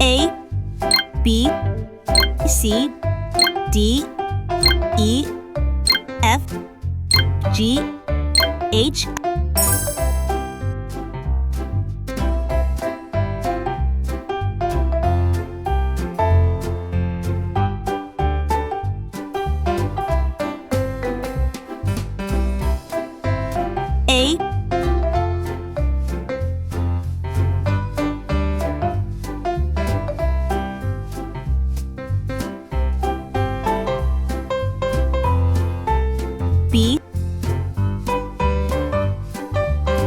A, B, C, D, E, F, G, H. A, B, C, D, E,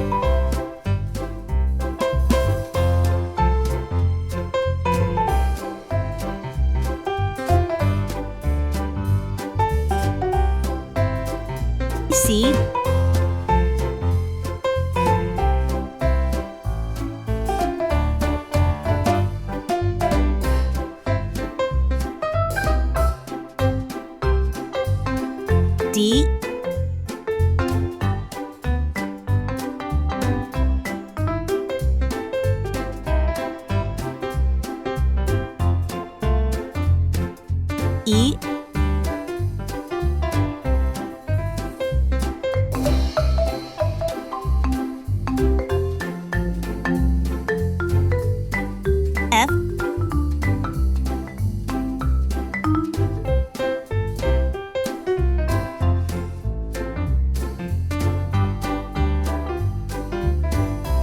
F,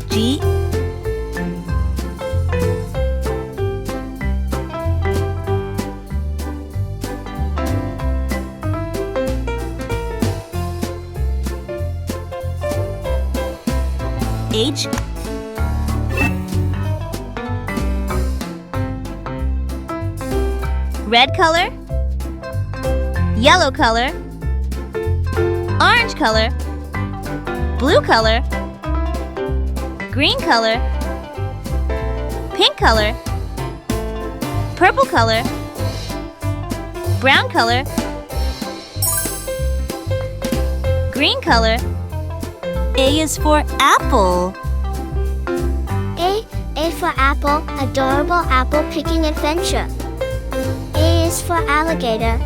G, H, red color, yellow color, orange color, blue color, green color, pink color, purple color, brown color, green color. A is for apple. A for apple, adorable apple picking adventure. A is for alligator.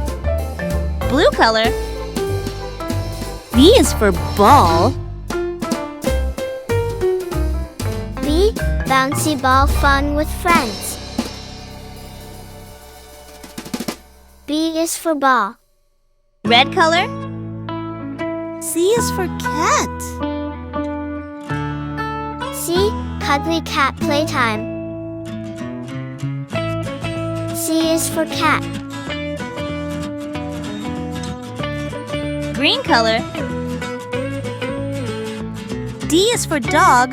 Blue color. B is for ball. B, bouncy ball fun with friends. B is for ball. Red color. C is for cat. C, cuddly cat playtime. C is for cat. Green color. D is for dog.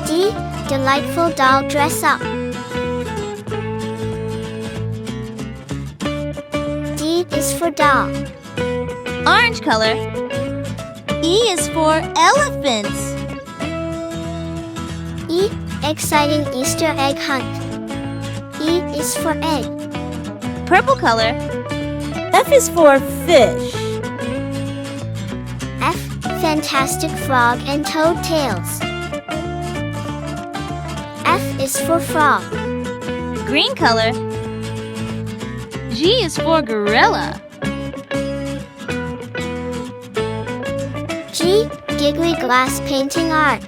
D, delightful doll dress up. D is for doll. Orange color. E is for elephants. E, exciting Easter egg hunt. E is for egg. Purple color. F is for fish. F, fantastic frog and toad tails. F is for frog. Green color. G is for gorilla. G, giggly glass painting art.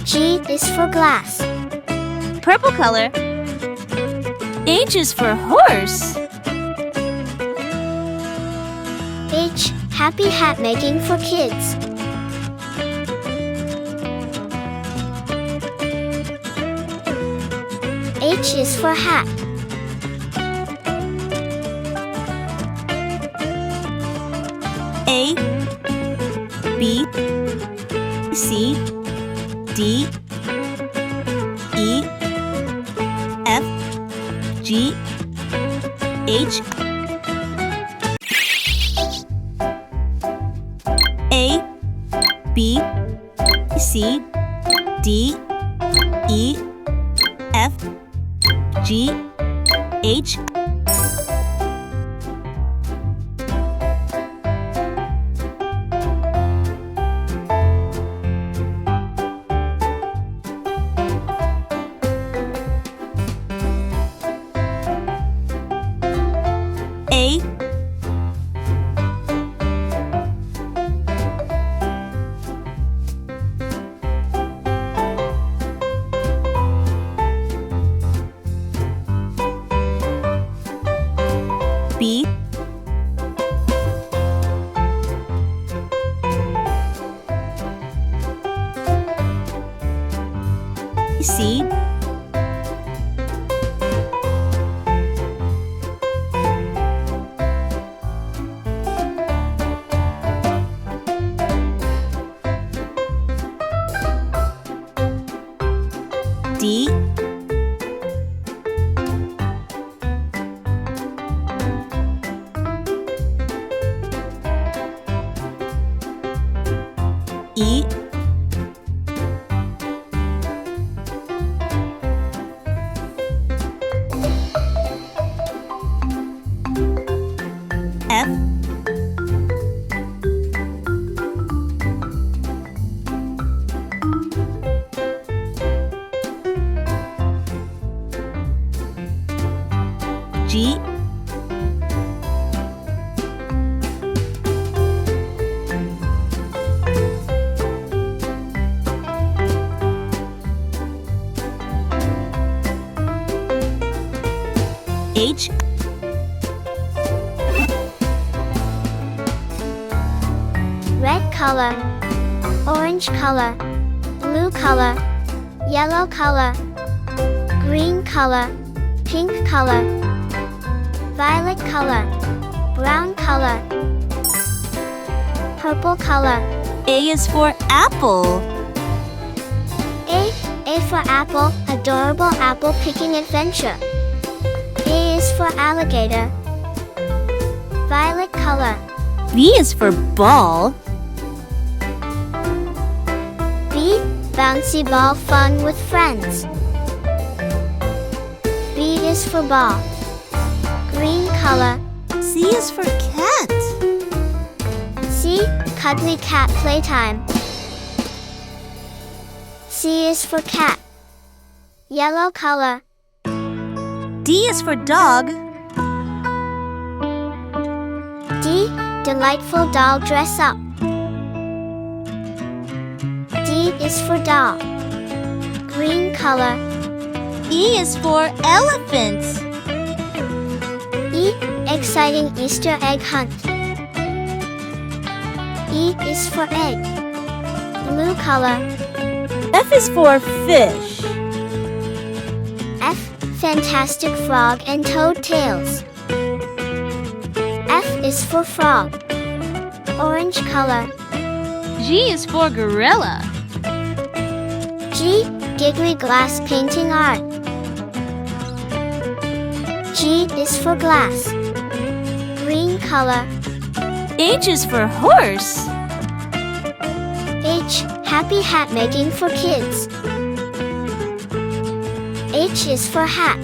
G is for glass. Purple color. H is for horse. H, happy hat making for kids. H is for hat. A, B, C, D, E, F, G, H. A, B, C, D, E, F, G, H. C, D, E, F, G, H, red color, orange color, blue color, yellow color, green color, pink color, violet color, brown color, purple color. A is for apple. A for apple, adorable apple picking adventure. A is for alligator, violet color. B is for ball. B, bouncy ball fun with friends. B is for ball, green color. C is for cat. C, cuddly cat playtime. C is for cat, yellow color. D is for dog. D, delightful doll dress up. D is for doll, green color. E is for elephant. E, exciting Easter egg hunt. E is for egg, blue color. F is for fish. F, fantastic frog and toad tails. F is for frog, orange color. G is for gorilla. G, giggly glass painting art. G is for glass, green color. H is for horse. H, happy hat making for kids. H is for hat.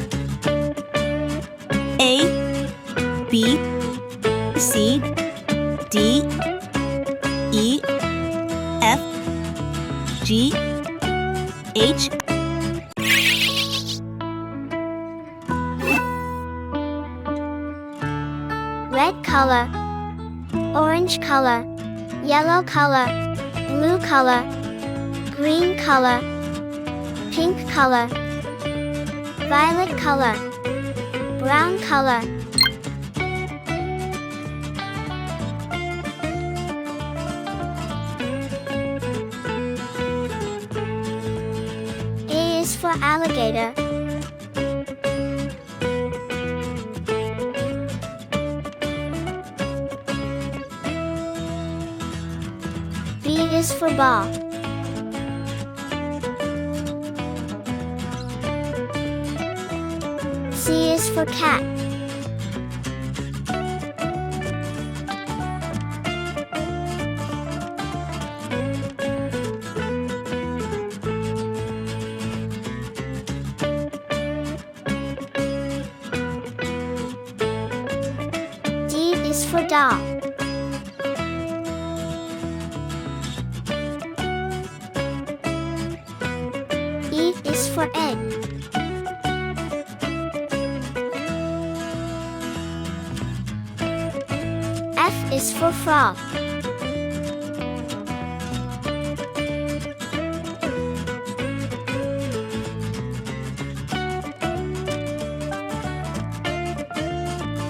A, B, C, D, E, F, G, H. Red color, orange color, yellow color, blue color, green color, pink color, violet color, brown color. A is for alligator. B is for ball. C is for cat. D is for dog. E is for egg. F is for frog.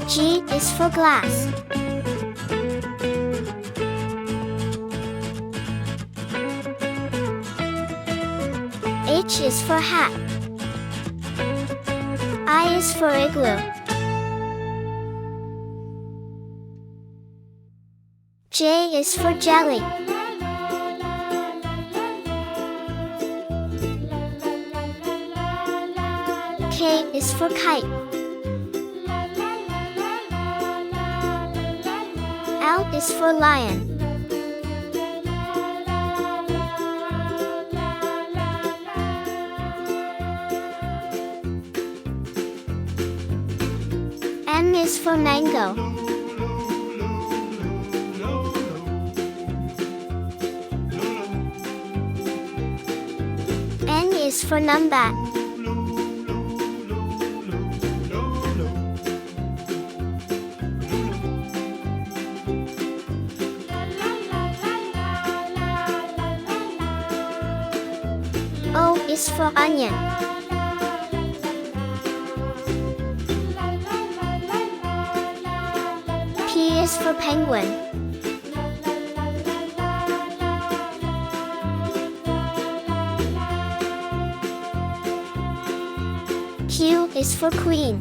G is for glass. H is for hat. I is for igloo. J is for jelly. K is for kite. L is for lion. M is for mango. N is for numbat. O is for onion. P is for penguin. Q is for queen.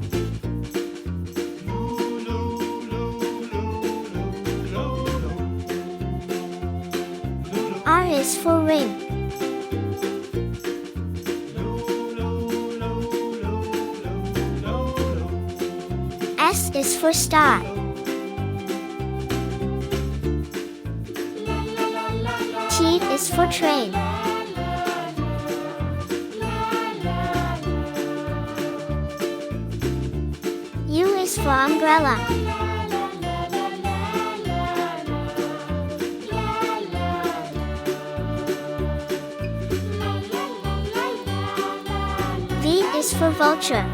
R is for ring. S is for star. T is for train. U is for umbrella. V is for vulture.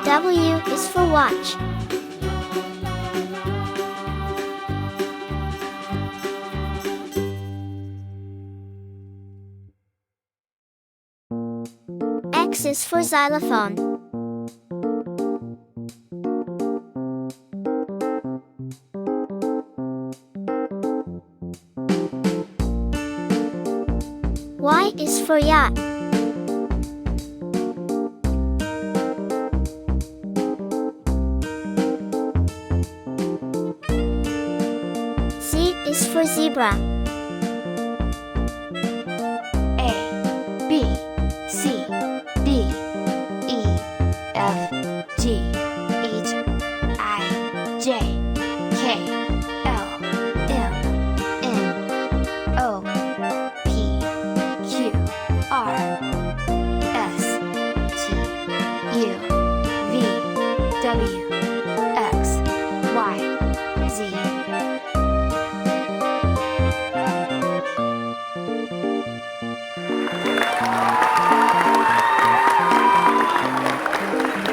W is for watch. X is for xylophone. Y is for yacht. Z is for zebra.